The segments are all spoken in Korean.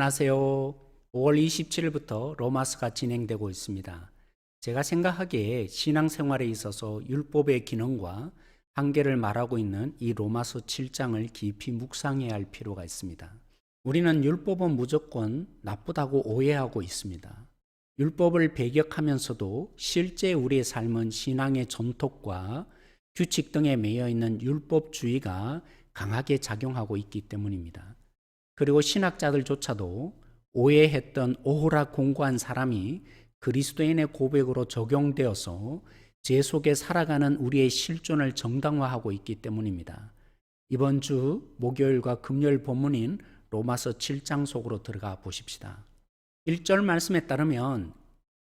안녕하세요. 5월 27일부터 로마서가 진행되고 있습니다. 제가 생각하기에 신앙생활에 있어서 율법의 기능과 한계를 말하고 있는 이 로마서 7장을 깊이 묵상해야 할 필요가 있습니다. 우리는 율법은 무조건 나쁘다고 오해하고 있습니다. 율법을 배격하면서도 실제 우리의 삶은 신앙의 전통과 규칙 등에 매여 있는 율법주의가 강하게 작용하고 있기 때문입니다. 그리고 신학자들조차도 오해했던 오호라 공고한 사람이 그리스도인의 고백으로 적용되어서 제 속에 살아가는 우리의 실존을 정당화하고 있기 때문입니다. 이번 주 목요일과 금요일 본문인 로마서 7장 속으로 들어가 보십시다. 1절 말씀에 따르면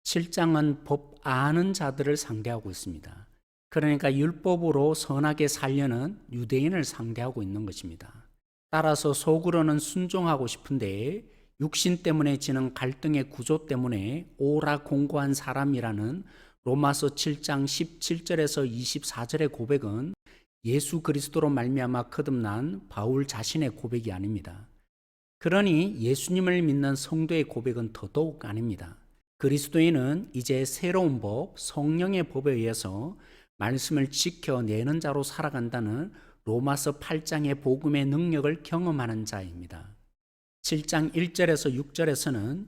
7장은 법 아는 자들을 상대하고 있습니다. 그러니까 율법으로 선하게 살려는 유대인을 상대하고 있는 것입니다. 따라서 속으로는 순종하고 싶은데 육신 때문에 지는 갈등의 구조 때문에 오라 공고한 사람이라는 로마서 7장 17절에서 24절의 고백은 예수 그리스도로 말미암아 거듭난 바울 자신의 고백이 아닙니다. 그러니 예수님을 믿는 성도의 고백은 더더욱 아닙니다. 그리스도인은 이제 새로운 법, 성령의 법에 의해서 말씀을 지켜내는 자로 살아간다는 로마서 8장의 복음의 능력을 경험하는 자입니다. 7장 1절에서 6절에서는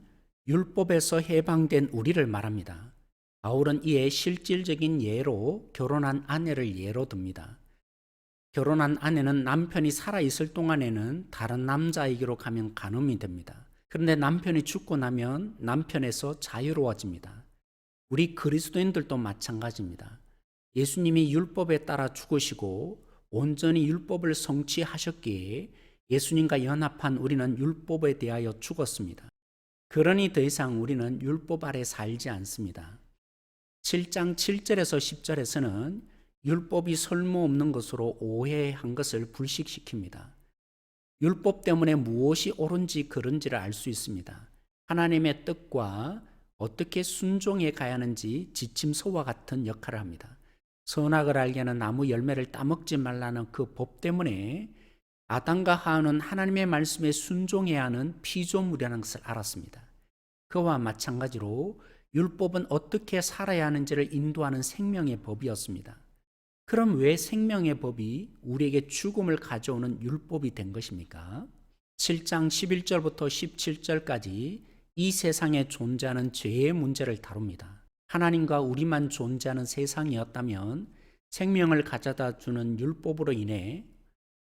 율법에서 해방된 우리를 말합니다. 바울은 이에 실질적인 예로 결혼한 아내를 예로 듭니다. 결혼한 아내는 남편이 살아있을 동안에는 다른 남자에게로 가면 간음이 됩니다. 그런데 남편이 죽고 나면 남편에서 자유로워집니다. 우리 그리스도인들도 마찬가지입니다. 예수님이 율법에 따라 죽으시고 온전히 율법을 성취하셨기에 예수님과 연합한 우리는 율법에 대하여 죽었습니다. 그러니 더 이상 우리는 율법 아래 살지 않습니다. 7장 7절에서 10절에서는 율법이 설모없는 것으로 오해한 것을 불식시킵니다. 율법 때문에 무엇이 옳은지 그른지를 알 수 있습니다. 하나님의 뜻과 어떻게 순종해 가야 하는지 지침서와 같은 역할을 합니다. 선악을 알게 하는 나무 열매를 따먹지 말라는 그 법 때문에 아담과 하와는 하나님의 말씀에 순종해야 하는 피조물이라는 것을 알았습니다. 그와 마찬가지로 율법은 어떻게 살아야 하는지를 인도하는 생명의 법이었습니다. 그럼 왜 생명의 법이 우리에게 죽음을 가져오는 율법이 된 것입니까? 7장 11절부터 17절까지 이 세상에 존재하는 죄의 문제를 다룹니다. 하나님과 우리만 존재하는 세상이었다면 생명을 가져다 주는 율법으로 인해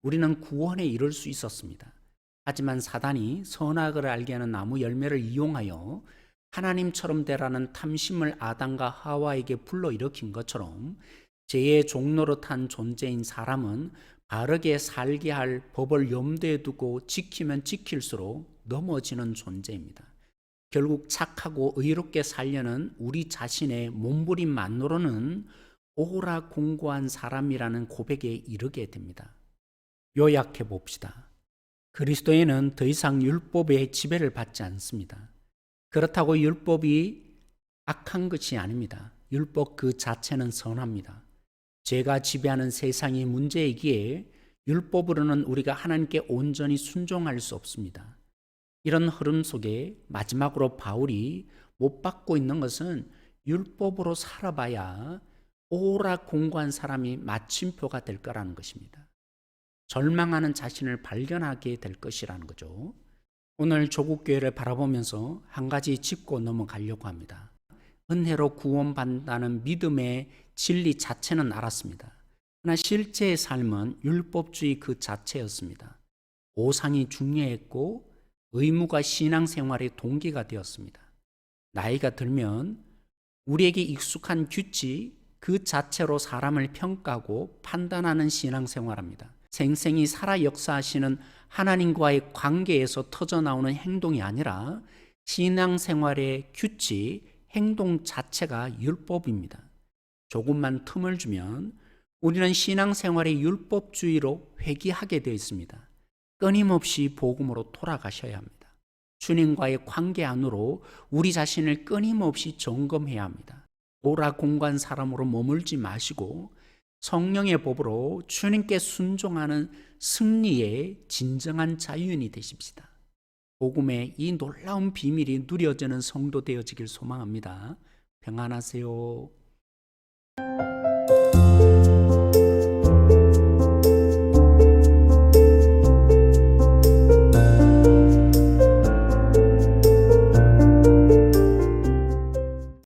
우리는 구원에 이를 수 있었습니다. 하지만 사단이 선악을 알게 하는 나무 열매를 이용하여 하나님처럼 되라는 탐심을 아담과 하와에게 불러일으킨 것처럼 죄의 종노릇한 존재인 사람은 바르게 살게 할 법을 염두에 두고 지키면 지킬수록 넘어지는 존재입니다. 결국 착하고 의롭게 살려는 우리 자신의 몸부림만으로는 오라 공고한 사람이라는 고백에 이르게 됩니다. 요약해 봅시다. 그리스도인은 더 이상 율법의 지배를 받지 않습니다. 그렇다고 율법이 악한 것이 아닙니다. 율법 그 자체는 선합니다. 죄가 지배하는 세상이 문제이기에 율법으로는 우리가 하나님께 온전히 순종할 수 없습니다. 이런 흐름 속에 마지막으로 바울이 못 받고 있는 것은 율법으로 살아봐야 오라 공고한 사람이 마침표가 될 거라는 것입니다. 절망하는 자신을 발견하게 될 것이라는 거죠. 오늘 조국교회를 바라보면서 한 가지 짚고 넘어가려고 합니다. 은혜로 구원받는다는 믿음의 진리 자체는 알았습니다. 그러나 실제의 삶은 율법주의 그 자체였습니다. 오상이 중요했고 의무가 신앙생활의 동기가 되었습니다. 나이가 들면 우리에게 익숙한 규칙 그 자체로 사람을 평가하고 판단하는 신앙생활합니다. 생생히 살아 역사하시는 하나님과의 관계에서 터져나오는 행동이 아니라 신앙생활의 규칙, 행동 자체가 율법입니다. 조금만 틈을 주면 우리는 신앙생활의 율법주의로 회귀하게 되어 있습니다. 끊임없이 복음으로 돌아가셔야 합니다. 주님과의 관계 안으로 우리 자신을 끊임없이 점검해야 합니다. 오라 공고한 사람으로 머물지 마시고 성령의 법으로 주님께 순종하는 승리의 진정한 자유인이 되십시다. 복음의 이 놀라운 비밀이 누려지는 성도 되어지길 소망합니다. 평안하세요.